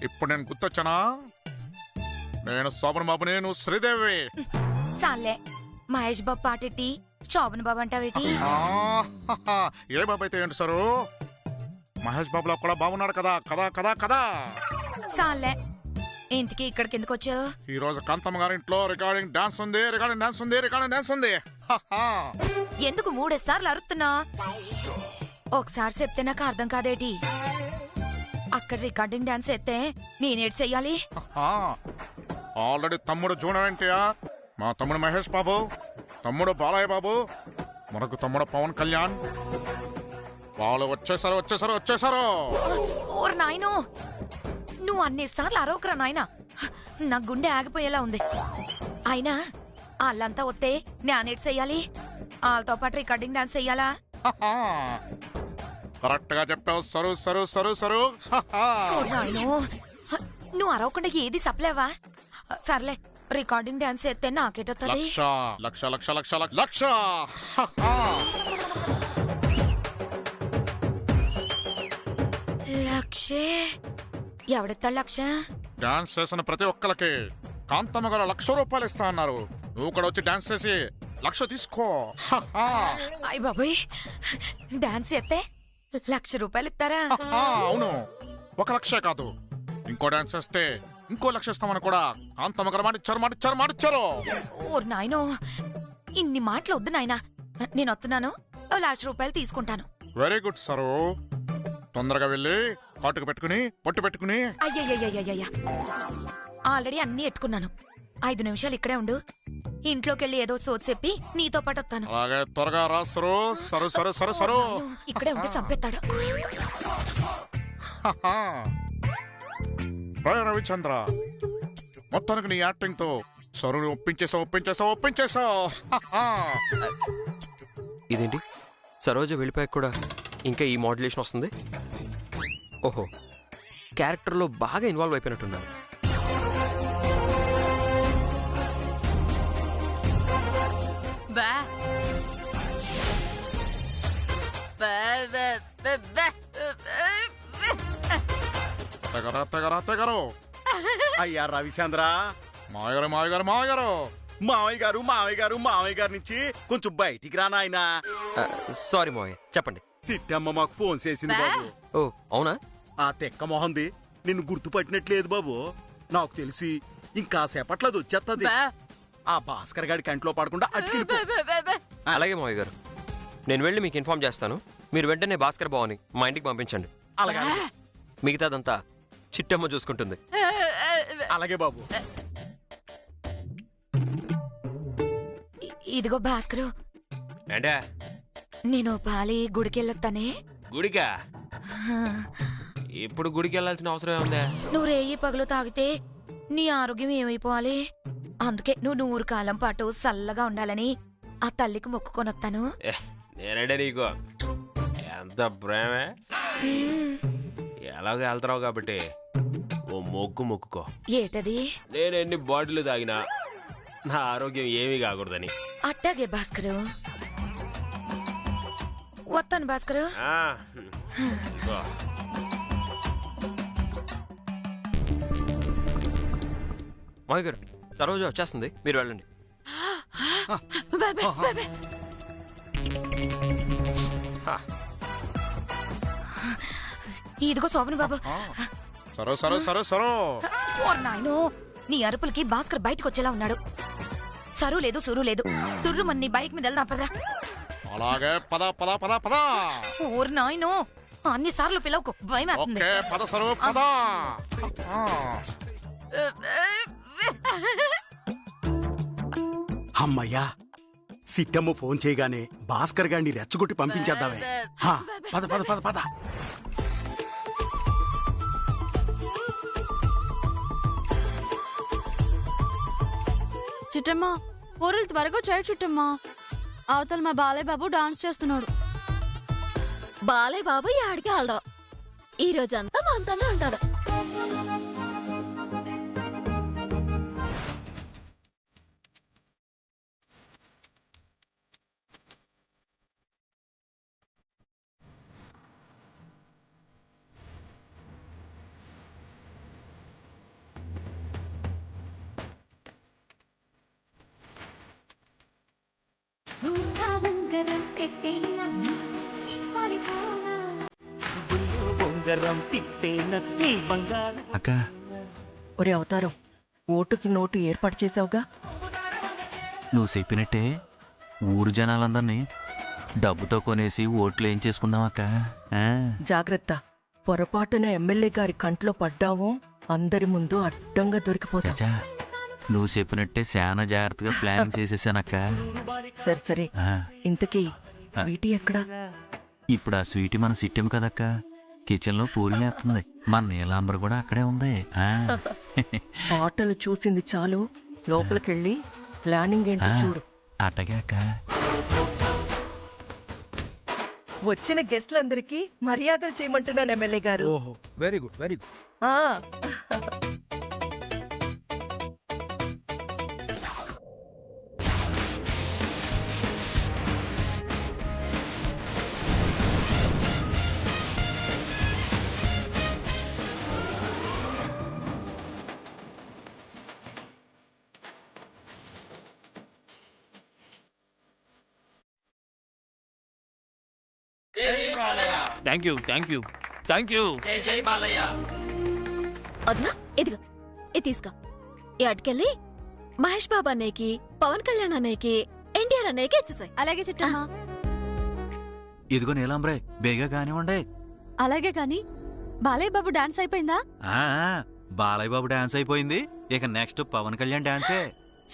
ఇప్పుడు నేను గుర్తొచ్చానా? నేను శోభన్ బాబుని, నువ్వు శ్రీదేవి. సాలే మహేష్ బాబు పాటెట్టి శోభన్ బాబు అంటావేటి? ఏ బాబు అయితే ఏంటి సారు? మహేష్ బాబులో కూడా బాగున్నాడు కదా కదా కదా కదా. సాలే ఇంతకీ ఇక్కడికి ఎందుకు వచ్చావు? ఈ రోజు కాంతమ్మ గారింట్లో రికార్డింగ్ డాన్స్ ఉంది, రికార్డింగ్ డాన్స్ ఉంది, రికార్డింగ్ డాన్స్ ఉంది. ఎందుకు 3 సార్లు అరుస్తున్నా? ఒకసారి చెప్తే నాకు అర్థం కాదేటి? అక్కడ రికార్డింగ్ డాన్స్ ఎత్తే నేనేటి చెయ్యాలి? ఆల్రెడీ తమ్ముడు జూనియర్ ఎన్టీఆర్, మా తమ్ముడు మహేష్ బాబు, తమ్ముడు బాలయ్య బాబు, మనకు తమ్ముడు పవన్ కళ్యాణ్ వాళ్ళు వచ్చేసారు వచ్చేసారు వచ్చేసారు. ఓర్ నాయనో, నువ్వు అన్నిసార్లు అరవకరా నాయనా, నా గుండె ఆగిపోయేలా ఉంది. అయినా వాళ్ళంతా వస్తే నేనేటి చెయ్యాలి? వాళ్ళతో పాటు రికార్డింగ్ డాన్స్ చెయ్యాలా? కరెక్ట్ గా చెప్పావు సరు సరు సరు సరు. నువ్వు అరవకుండా ఏది సప్లేవా? సర్లే రికార్డింగ్ డాన్స్ ఎత్తే నాకేటొత్తది? లక్ష లక్ష లక్ష లక్ష లక్ష. లక్షే? ఎవడెత్తాడు లక్ష? డాన్స్ చేసిన ప్రతి ఒక్కరికి కాంతమ్మ గారు ₹1,00,000 ఇస్తా అన్నారు. నువ్వు కూడా వచ్చి డాన్స్ చేసి 1,00,000 తీసుకో. అయ్య బాబోయ్, డాన్స్ ఎత్తే ₹1,00,000 ఇస్తారా? అవును, 1,00,000 కాదు, ఇంకో డాన్స్ చేస్తే ఇంకో 1,00,000 ఇస్తామని కూడా కాంతమ్మ గారు మాటిచ్చారు మాటిచ్చారు మాటిచ్చారు. ఓర్ నాయనో, ఇన్ని మాటలు వద్దు నాయనా. నేను వస్తున్నాను, ₹1,00,000 తీసుకుంటాను. Very good sir. తొందరగా వెళ్ళి కాటుకు పెట్టుకుని పొట్టు పెట్టుకుని. అయ్యయ్యయ్యయ్యయ్య, ఆల్రెడీ అన్ని ఎట్టుకున్నాను. 5 నిమిషాలు ఇక్కడే ఉండు, ఇంట్లోకి వెళ్ళి ఏదో సోది చెప్పి నీతో పాటు వస్తాను. అలాగే త్వరగా రా sir. Sir sir sir sir. ఇక్కడే ఉంటే చంపేస్తాడు. రవిచంద్ర, మొత్తానికి నీ యాక్టింగ్ తో సరుని ఒప్పించేసావు ఒప్పించేసావు ఒప్పించేసావు. ఇదేంటి, సరోజ వెళ్ళిపోయాక కూడా ఇంకా ఈ మోడ్యులేషన్ వస్తుంది? ఓహో, క్యారెక్టర్లో బాగా ఇన్వాల్వ్ అయిపోయినట్టున్నాను. అయ్యా రవిచంద్ర, మాయగారు మాయగారు మాయగారు మావయ్య గారు మావయ్య గారు మావయ్య గారి నుంచి కొంచెం బయటికి రా నాయనా. సారీ మావయ్య, చెప్పండి. సిట్టమ్మ మాకు ఫోన్ చేసింది బాబు. ఓ అవునా? ఆ తెక్క మొహంది నిన్ను గుర్తుపట్టినట్లేదు బాబు. నాకు తెలిసి ఇంకా సేపట్లో అది వచ్చేస్తుంది. ఆ భాస్కర్ గారి కంట్లో పడకుండా అటుకెళ్ళిపో. అలాగే మావయ్య గారు, నేను వెళ్ళి మీకు ఇన్ఫార్మ్ చేస్తాను. మీరు వెంటనే భాస్కర్ బావని మా ఇంటికి పంపించండి. అలాగే మిగతాదంతా చిట్టమ్మ చూసుకుంటుంది. అలాగే బాబు. ఇదిగో భాస్కరు, అంటే నేను పాలి గుడికెళ్ళొస్తానే. గుడికా? ఇప్పుడు గుడికి వెళ్ళాల్సిన అవసరం ఏముందా? నువ్వు రేయి పగలు తాగితే నీ ఆరోగ్యం ఏమైపోవాలి? అందుకే నువ్వు 100 కాలం పాటు చల్లగా ఉండాలని ఆ తల్లికి మొక్కుకొని వస్తాను. నేనంటే నీకు ఎంత ప్రేమే. ఎలాగో వెళ్తున్నావు కాబట్టి ఓ మొక్కుకో. ఏటది? నేను ఎన్ని బాటిల్ తాగినా నా ఆరోగ్యం ఏమీ కాకూడదని. అట్టాగే భాస్కరు, వస్తాను భాస్కరు. మావి గారు, సరోజ వచ్చేస్తుంది, మీరు వెళ్ళండి. ఇదిగో శోభన్ బాబు. సరో సరో సరో సరో. ఓర్ నాయనో, నీ అరుపులకి భాస్కర్ బయటకు వచ్చేలా ఉన్నాడు. సరు లేదు సురు లేదు, తుర్రుమని బైక్ మీద వెళ్దాం పదా. అలాగే పద పద పద పద. ఓర్ నాయనో, అన్ని సార్లు పిలవకు, భయం అవుతుంది. పద సరు పద. అమ్మయ్యా, సిట్టమ్మ ఫోన్ చేయగానే భాస్కర్ గారిని రెచ్చగొట్టి పంపించేద్దామే. పద పద పద పద. చిట్టమ్మా, ఊరులు త్వరగా చేయ చుట్టమ్మా. అవతల మా బాలయ్య బాబు డాన్స్ చేస్తున్నాడు. బాలయ్య బాబు ఆడికి ఆడడం ఈ రోజంతా మనతోనే ఉంటాడు. అక్క ఒరే అవతారం, ఓటుకి నోటు ఏర్పాటు చేసావుగా? నువ్వు చెప్పినట్టే ఊరు జనాలందరినీ డబ్బుతో కొనేసి ఓట్లు ఏం చేసుకుందాం అక్క. ఆ, జాగ్రత్త, పొరపాటున ఎమ్మెల్యే గారి కంట్లో పడ్డావో అందరి ముందు అడ్డంగా దొరికిపోతావు. చచ్చా నువ్వు చెప్పినట్టే చాలా జాగ్రత్తగా ప్లాన్ చేసేసానక్క. సరే సరే, ఆ, ఇంతకీ స్వీటీ ఎక్కడా? ఇప్పుడు ఆ స్వీట్ మన సిట్టం కదక్క, కిచెన్లో పూరి వేస్తుంది. మన నీలాంబర్ కూడా అక్కడే ఉంది. ఆ, ఆటలు చూసింది చాలు, లోపలికెళ్ళి ప్లానింగ్ ఏంటో ఆ, చూడు. అట్టగే అక్క. వచ్చిన గెస్ట్లందరికీ మర్యాదలు చేయమంటున్నాను ఎమ్మెల్యే గారు. ఓహో, వెరీ గుడ్ వెరీ గుడ్. ఆ, thank you thank you thank you. వదినా ఇదిగో ఇది తీసుకో. ఈ అటుకెళ్ళి మహేష్ బాబు అన్నయ్యకి, పవన్ కళ్యాణ్ అన్నయ్యకి, ఎన్టీఆర్ అన్నయ్యకి ఇచ్చేసాయి. అలాగే చిట్టమ్మా. ఇదిగో నీలాంబరే, బేగా కానివ్వండి. అలాగే కాని బాలయ్య బాబు డాన్స్ అయిపోయిందా? ఆ, బాలయ్య బాబు డాన్స్ అయిపోయింది, ఇక నెక్స్ట్ పవన్ కళ్యాణ్ డాన్సే.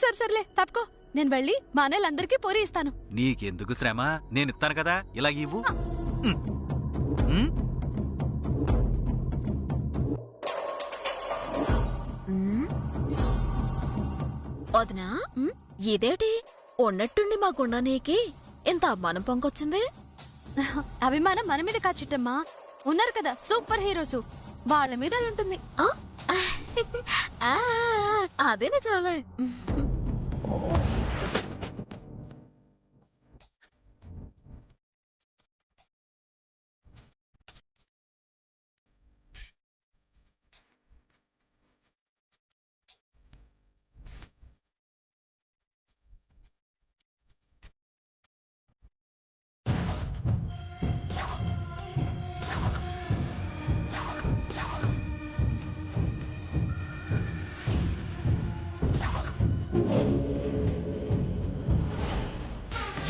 సరే సర్లే తప్పుకో, నేను వెళ్ళి మా అన్నయ్యలందరికీ పూరి ఇస్తాను. నీకెందుకు శ్రమ, నేను ఇస్తాను కదా, ఇలా ఇవ్వు. ఉమ్. వదినా ఇదేటి ఉన్నట్టుండి మా గుండనీకి ఇంత అభిమానం పొంగొచ్చింది? అభిమానం మన మీద కాదు చిట్టమ్మా, ఉన్నారు కదా సూపర్ హీరోస్, వాళ్ళ మీద అది ఉంటుంది. ఆ? ఆ, అదే నిజాలే.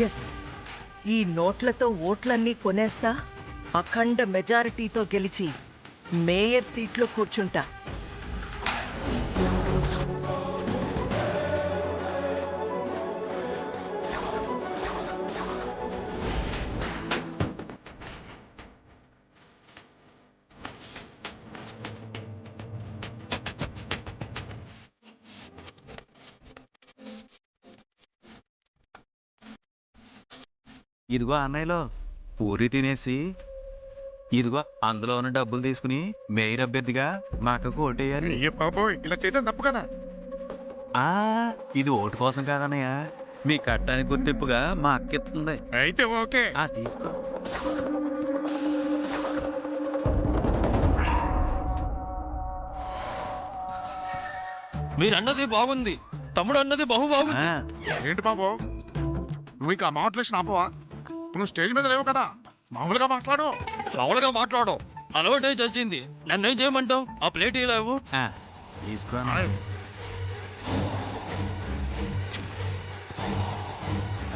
ఎస్, ఈ నోట్లతో ఓట్లన్నీ కొనేస్తా, అఖండ మెజారిటీతో గెలిచి మేయర్ సీట్లో కూర్చుంటా. ఇదిగో అన్నయ్యలో పూరి తినేసి, ఇదిగో అందులో ఉన్న డబ్బులు తీసుకుని మేయర్ అభ్యర్థిగా మా అక్కకు ఓటేయాలి. అయ్యో బాబోయ్, ఇలా చేయడం తప్పు కదా. ఆ, ఇది ఓటు కోసం కాదన్నయ్య, మీ కట్టానికి గుర్తింపుగా మా అక్క ఇస్తుంది. అయితే ఓకే. ఆ, తీసుకో. మీరన్నది బాగుంది, తమ్ముడు అన్నది బహు బాగుంది. ఆ, ఏంటి బాబు, నువ్వు ఇంకా మాట్లాడేసిన ఆపవా? నువ్వు స్టేజ్ మీద లేవు కదా, మామూలుగా మాట్లాడు. మామూలుగా మాట్లాడు, అలవాటే చచ్చింది. నన్నేం చేయమంటావు? ఆ ప్లేట్ ఇలావు. ఆ, తీసుకో అన్న.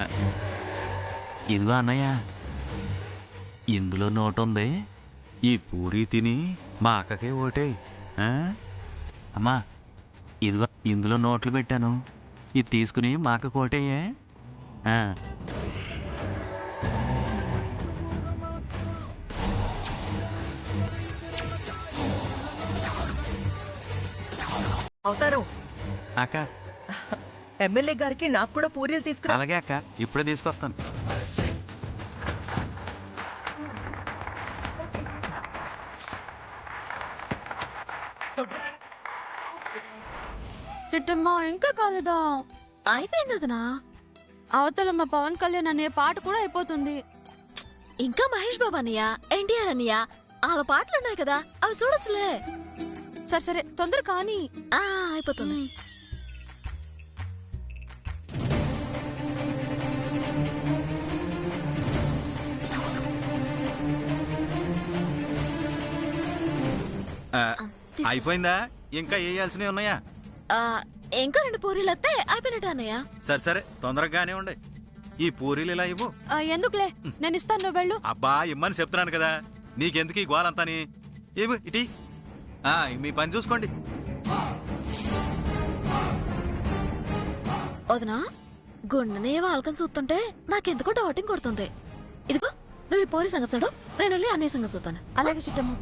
ఆ, ఇదిగో అన్నయ్య, ఇందులో నోటు ఉంది, ఈ పూరి తిని మా అక్కకే ఓటే. అమ్మా, ఇదిగో ఇందులో నోట్లు పెట్టాను, ఇది తీసుకుని మా అక్కకు ఓటేయే. అవతారం, అక్క, ఎమ్మెల్యే గారికి నాకు కూడా పూరీలు తీసుకురా. అలాగే అక్క, ఇప్పుడే తీసుకొస్తాను. చిట్టమ్మా ఇంకా కాలేదా? అయిపోయింది వదినా. అవతల మా పవన్ కళ్యాణ్ అనే పాట కూడా అయిపోతుంది. ఇంకా మహేష్ బాబు అన్నయ్య, ఎన్టీఆర్ అన్నయ్య వాళ్ళ పాటలున్నాయి కదా, అవి చూడొచ్చులే. సరే సరే తొందర కానీ. ఆ, అయిపోతుంది. తీసుకో. అయిపోయిందా ఇంకా వేయాల్సినవి ఉన్నాయా? ఆ, ఇంకా 2 పూరీలు వస్తే అయిపోయినట్టు అన్నయ్య. సరే సరే తొందరగానే ఉండే. ఈ పూరీలు ఇలా ఇవ్వు. ఎందుకులే నేను ఇస్తాను, నువ్వు వెళ్ళు. అబ్బా ఇమ్మని చెప్తున్నాను కదా, నీకెందుకు ఈ గోలంతాని? ఇవ్వు ఇటీ. మీ పని చూసుకోండి. వదనా గుండెనే వాళ్ళకని చూస్తుంటే నాకెందుకో డౌటింగ్ కొడుతుంది. ఇదిగో నువ్వు ఈ పూరి సంగతి చూడు, నేను వెళ్ళి అన్నయ్య సంగతి చూస్తాను. అలాగే చిట్టమ్మ.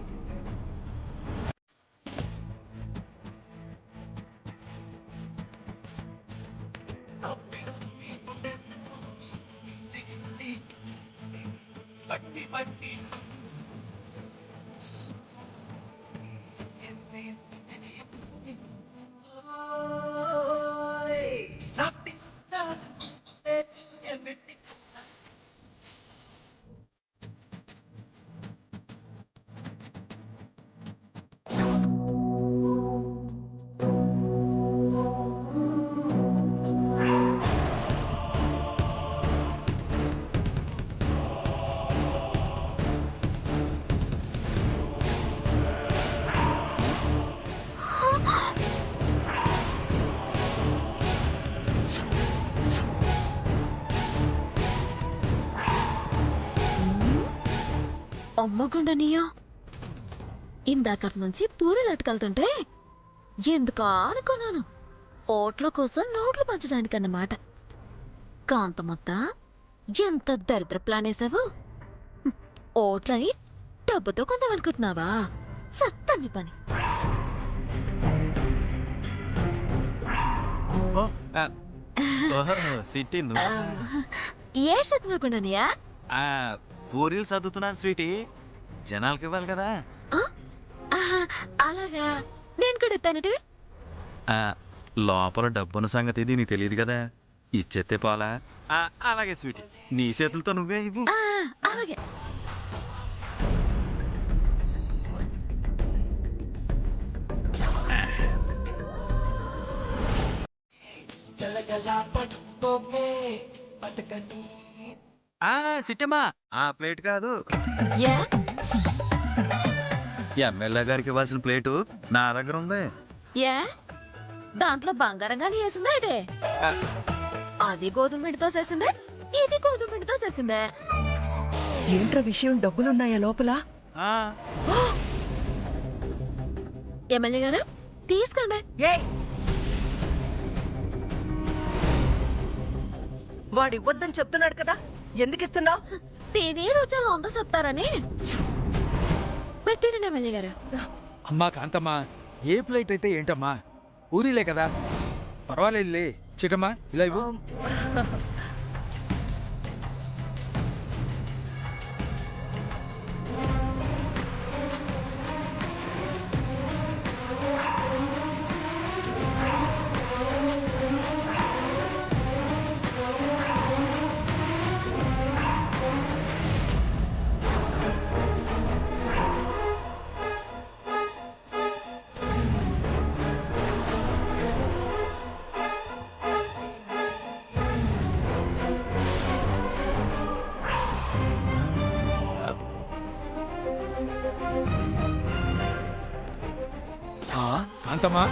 అమ్మ గుండనియా, ఇందాకటి నుంచి పూరీలు అట్టుకెళ్తుంటే ఎందుకా అనుకున్నాను. ఓట్ల కోసం నోట్లు పంచడానికి అన్నమాట. కాంతమొత్త ఎంత దరిద్ర ప్లాన్ వేసావు. ఓట్లని డబ్బుతో కొందామనుకుంటున్నావా? సత్తన్ని పని. సిటీ ఏ చదువుకుండానియా? పూరీలు చదువుతున్నాను స్వీటీ, జనాలకి ఇవ్వాలి కదా. అలాగా, నేను కూడా ఇస్తానటి. లోపల డబ్బున్న సంగతి నీకు తెలియదు కదా, ఇచ్చేస్తే పోలా. అలాగే స్వీటీ, నీ చేతులతో నువ్వే ఇవ్వు. అలాగే. సిట్టమ్మా, ఆ ప్లేట్ కాదు, ఏ ఎమ్మెల్యే గారికి ఇవ్వాల్సిన ప్లేటు నా దగ్గర ఉంది. ఏ దాంట్లో బంగారం గాని వేసిందా అంటే? అది గోధుమ పిండితో చేసిందే, ఇది గోధుమ పిండితో చేసిందే. ఏంట్రా విషయం? డబ్బులున్నాయా లోపల? ఎమ్మెల్యే గారు తీసుకోండి. వాడు ఇవ్వద్దని చెప్తున్నాడు కదా, ఎందుకు ఇస్తున్నావు? తినే రుచులు వంద చెప్తారని పెట్టినండి ఎమ్మెల్యే గారు. అమ్మా కాంతమ్మా, ఏ ప్లేట్ అయితే ఏంటమ్మా, పూరీలే కదా, పర్వాలేదులే. చిటమ్మా ఇలా ఇవ్వు. కాంతమ్మా,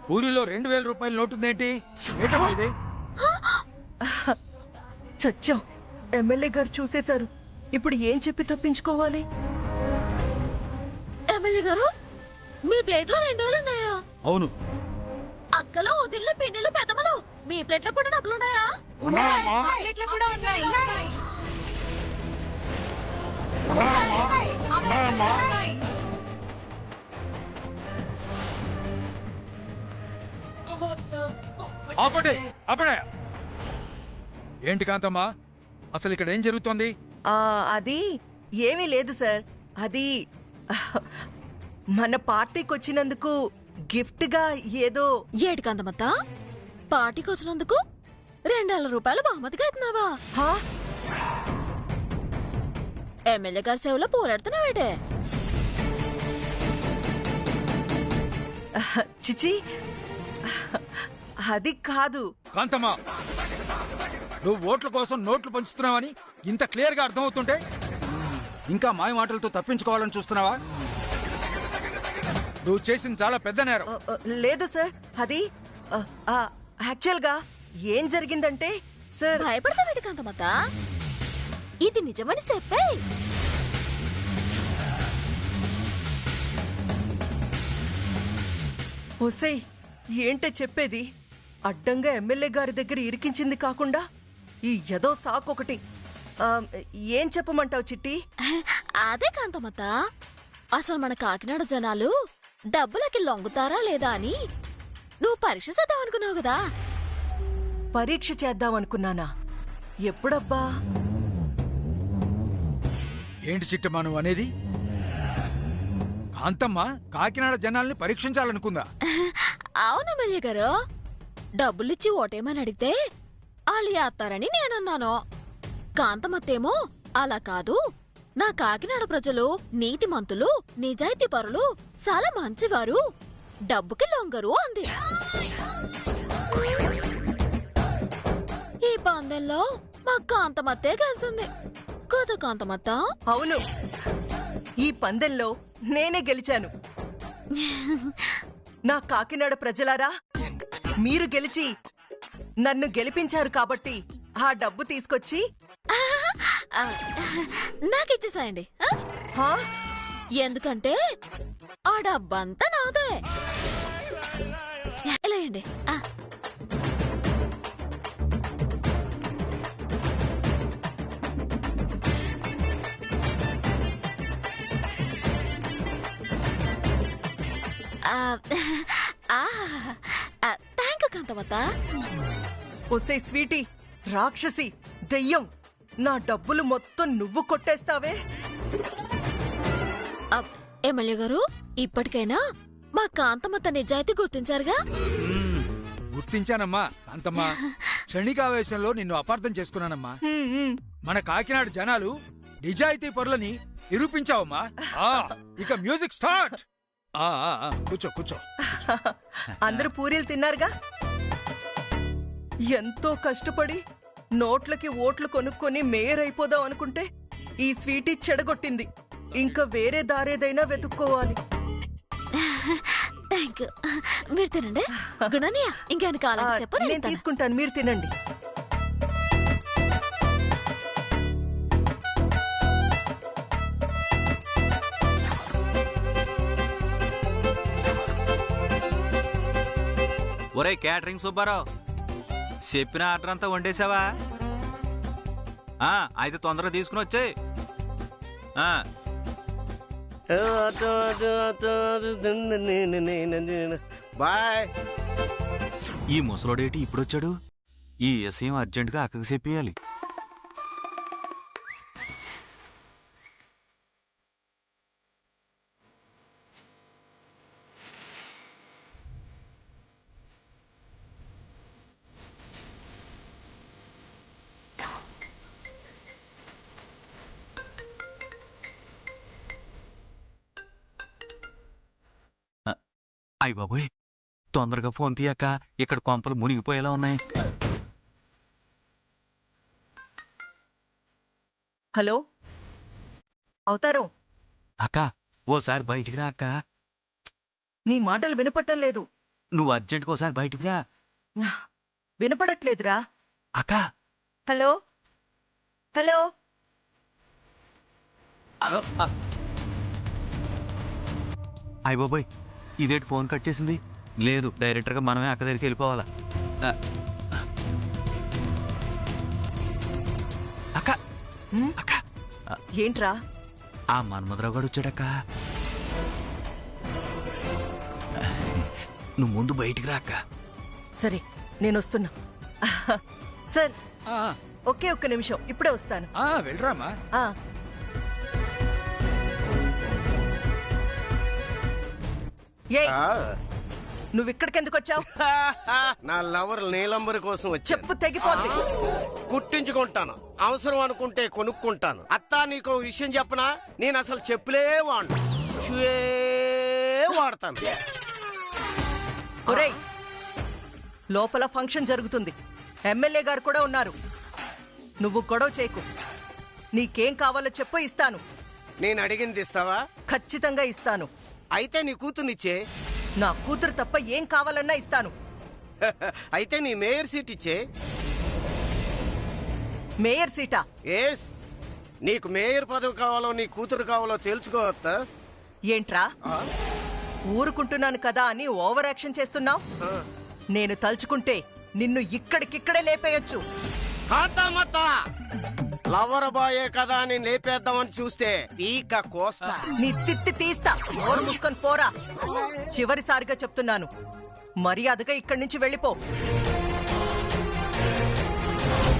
పూరిలో 2000 రూపాయల నోటు ఉందేంటి? ఏంటమ్మా ఇది? చచ్చాం, ఎమ్మెల్యే గారు చూసేశారు. ఇప్పుడు ఏం చెప్పి తప్పించుకోవాలి? ఎమ్మెల్యే గారు మీ ప్లేట్ లో 2000 ఉన్నాయా? అవును. అక్కలో వదిలిన పిండిలు పెద్దమలు మీ ప్లేట్ లో కూడా డబ్బులు ఉన్నాయా? ఆపండి, ఆపండి. ఏంటి కాంతమ్మా, అసలు ఇక్కడ ఏం జరుగుతోంది? అది ఏమీ లేదు సార్. అది మన పార్టీకి వచ్చినందుకు గిఫ్ట్ గా ఏదో. ఏడు కాంతమత్త, పార్టీకి వచ్చినందుకు 2000 రూపాయలు బహుమతిగా ఇస్తున్నావా? ఎమ్మెల్యే గారి సేవలో పోరాడుతున్నావేటే? చిచి, అది కాదు. కాంతమ్మా, నువ్వు ఓట్ల కోసం నోట్లు పంచుతున్నావని ఇంత క్లియర్ గా అర్థమవుతుంటే ఇంకా మాయ మాటలతో తప్పించుకోవాలని చూస్తున్నావా? నువ్వు చేసింది చాలా పెద్ద నేరం. లేదు సార్, అది యాక్చువల్గా ఏం జరిగిందంటే సార్. భయపడతావేటి కాంతమ్మత? ఇది నిజమని చెప్పే. ఒసేయ్, ఏంటే చెప్పేది? అడ్డంగా ఎమ్మెల్యే గారి దగ్గర ఇరికించింది కాకుండా ఈ ఏదో సాకొకటి. ఏం చెప్పమంటావు చిట్టి? అదే కాంతమ్మత, అసలు మన కాకినాడ జనాలు డబ్బులకి లొంగుతారా లేదా అని నువ్వు పరీక్ష చేద్దాం అనుకున్నావు కదా. పరీక్ష చేద్దామనుకున్నానా? ఎప్పుడబ్బా? ఏంటి చిట్టమ్మా నువ్వు అనేది? కాంతమ్మ కాకినాడ జనాల్ని పరీక్షించాలనుకుందా? అవును ఎమ్మెల్యే గారు, డబ్బులిచ్చి ఓటేమని అడిగితే వాళ్ళు చేస్తారని నేనన్నాను. కాంతమ్మత్తేమో అలా కాదు, నా కాకినాడ ప్రజలు నీతిమంతులు, నిజాయితీపరులు, చాలా మంచివారు, డబ్బుకి లొంగరు అంది. ఈ పందెంలో మా కాంతమత్తే గెలిచింది కదా కాంతమత్త? అవును, ఈ పందెంలో నేనే గెలిచాను. నా కాకినాడ ప్రజలారా, మీరు గెలిచి నన్ను గెలిపించారు కాబట్టి ఆ డబ్బు తీసుకొచ్చి నాకిచ్చేసాయండి. ఎందుకంటే ఆ డబ్బంతా నాదే. ఎలాయండి? థ్యాంక్ యూ కాంతమత్త. ఒసే స్వీటీ, రాక్షసి, దెయ్యం, నా డబ్బులు మొత్తం నువ్వు కొట్టేస్తావే? ఎమ్మెల్యే గారు, ఇప్పటికైనా మా కాంతమత్త నిజాయితీ గుర్తించారుగా? గుర్తించానమ్మా కాంతమ్మ. క్షణికావేశంలో నిన్ను అపార్థం చేసుకున్నానమ్మా. మన కాకినాడ జనాలు నిజాయితీ పరులని నిరూపించావమ్మా. ఇక మ్యూజిక్ స్టార్ట్. కూర్చో కూర్చో. అందరూ పూరీలు తిన్నారుగా? ఎంతో కష్టపడి నోట్లకి ఓట్లు కొనుక్కొని మేయర్ అయిపోదాం అనుకుంటే ఈ స్వీటీ చెడగొట్టింది. ఇంకా వేరే దారేదైనా వెతుక్కోవాలి. Thank you. మీరు తినండి. గుణనియా ఇంకేమైనా కావాలని చెప్పండి. నేను తీసుకుంటాను, మీరు తినండి. ఒరే క్యాటరింగ్ సుబ్బారావు, చెప్పిన ఆర్డర్ అంతా వండేసావా? అయితే తొందరగా తీసుకుని వచ్చాయి. బాయ్. ఈ ముసలోడేటి ఇప్పుడొచ్చాడు? ఈ విషయం అర్జెంటుగా అక్కకి చెప్పేయాలి. అయ్య బాబోయ్, తొందరగా ఫోన్ తీయక్క, ఇక్కడ కొంపలు మునిగిపోయేలా ఉన్నాయి. హలో, అవుతారు? అక్క ఓసారి బయటికి రా అక్క. నీ మాటలు వినపట్టం లేదు. నువ్వు అర్జెంట్గా ఓసారి బయటికి రా. వినపడట్లేదురా. అక్క. Hello hello. అయ్య బాబోయ్, ఇదేంటి ఫోన్ కట్ చేసింది? లేదు, డైరెక్టర్గా మనమే అక్క దగ్గరికి వెళ్ళిపోవాలా. అక్క అక్క. ఏంట్రా? ఆ మన్మధరావు గారు వచ్చాడక్క. నువ్వు ముందు బయటికి రా అక్క. సరే, నేను వస్తున్నా. సార్, ఒకే ఒక్క నిమిషం, ఇప్పుడే వస్తాను. వెళ్ళరామా. నువ్వు ఇక్కడికెందుకు వచ్చావు? నా లవర్ నీలంబరి కోసం వచ్చా. చెప్పు తెగిపోద్ది. కుట్టించుకుంటాను, అవసరం అనుకుంటే కొనుక్కుంటాను. అత్తా, నీకో విషయం చెప్పనా? నేను అసలు చెప్పులే వాడతాను. ఒరేయ్, లోపల ఫంక్షన్ జరుగుతుంది, ఎమ్మెల్యే గారు కూడా ఉన్నారు. నువ్వు గొడవ చేయకు. నీకేం కావాలో చెప్పు, ఇస్తాను. నేను అడిగింది ఇస్తావా? ఖచ్చితంగా ఇస్తాను. అయితే నీ కూతుర్నిచ్చే. నా కూతురు తప్ప ఏం కావాలన్నా ఇస్తాను. అయితే నీ మేయర్ సీట్ ఇచ్చే. మేయర్ సీటా? ఎస్. నీకు మేయర్ పదవి కావాలో నీ కూతురు కావాలో తేల్చుకోవద్దా? ఏంట్రా ఊరుకుంటున్నాను కదా అని ఓవర్ యాక్షన్ చేస్తున్నావు? నేను తలుచుకుంటే నిన్ను ఇక్కడికిక్కడే లేపేయొచ్చు. కాంతమ్మత్త, లవర్ బాయే కదా అని లేపేద్దామని చూస్తే పీక కోస్తా. నీ తిత్తి తీస్తా. నోరు మూసుకొని పోరా. చివరిసారిగా చెప్తున్నాను, మర్యాదగా ఇక్కడి నుంచి వెళ్ళిపో.